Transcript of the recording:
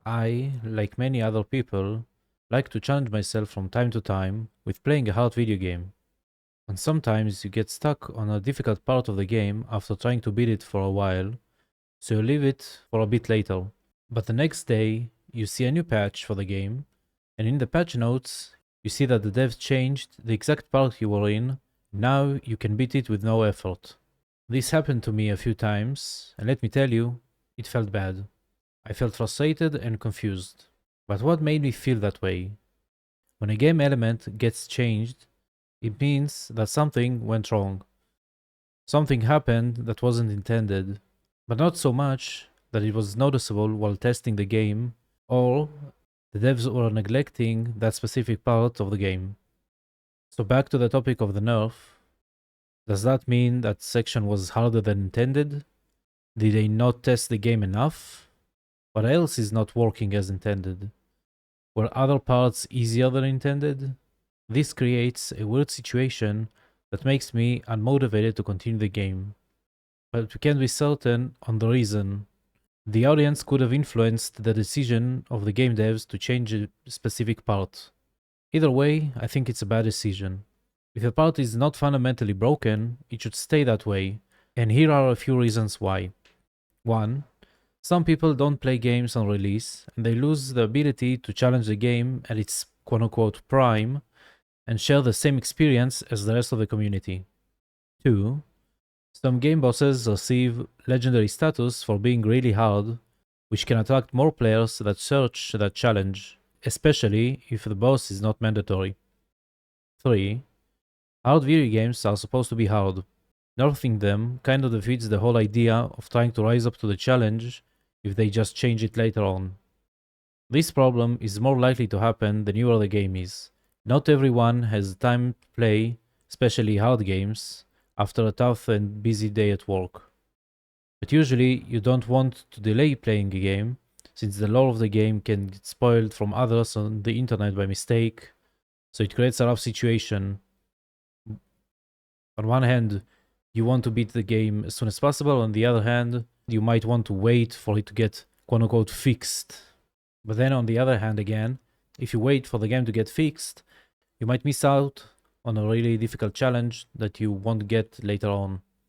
I, like many other people, like to challenge myself from time to time with playing a hard video game. And sometimes you get stuck on a difficult part of the game after trying to beat it for a while, so you leave it for a bit later. But the next day, you see a new patch for the game, and in the patch notes, you see that the devs changed the exact part you were in. Now you can beat it with no effort. This happened to me a few times, and let me tell you, it felt bad. I felt frustrated and confused. But what made me feel that way? When a game element gets changed, it means that something went wrong. Something happened that wasn't intended, but not so much that it was noticeable while testing the game, or the devs were neglecting that specific part of the game. So back to the topic of the nerf. Does that mean that section was harder than intended? Did they not test the game enough? What else is not working as intended? Were other parts easier than intended? This creates a weird situation that makes me unmotivated to continue the game. But we can't be certain on the reason. The audience could have influenced the decision of the game devs to change a specific part. Either way, I think it's a bad decision. If a part is not fundamentally broken, it should stay that way, and here are a few reasons why. 1. Some people don't play games on release, and they lose the ability to challenge the game at its quote-unquote prime, and share the same experience as the rest of the community. 2. Some game bosses receive legendary status for being really hard, which can attract more players that search that challenge, especially if the boss is not mandatory. 3. Hard video games are supposed to be hard. Nerfing them kind of defeats the whole idea of trying to rise up to the challenge if they just change it later on. This problem is more likely to happen the newer the game is. Not everyone has time to play, especially hard games, after a tough and busy day at work. But usually you don't want to delay playing a game, since the lore of the game can get spoiled from others on the internet by mistake, so it creates a rough situation. On one hand, you want to beat the game as soon as possible, on the other hand, you might want to wait for it to get quote-unquote fixed. But then on the other hand again, if you wait for the game to get fixed, you might miss out on a really difficult challenge that you won't get later on.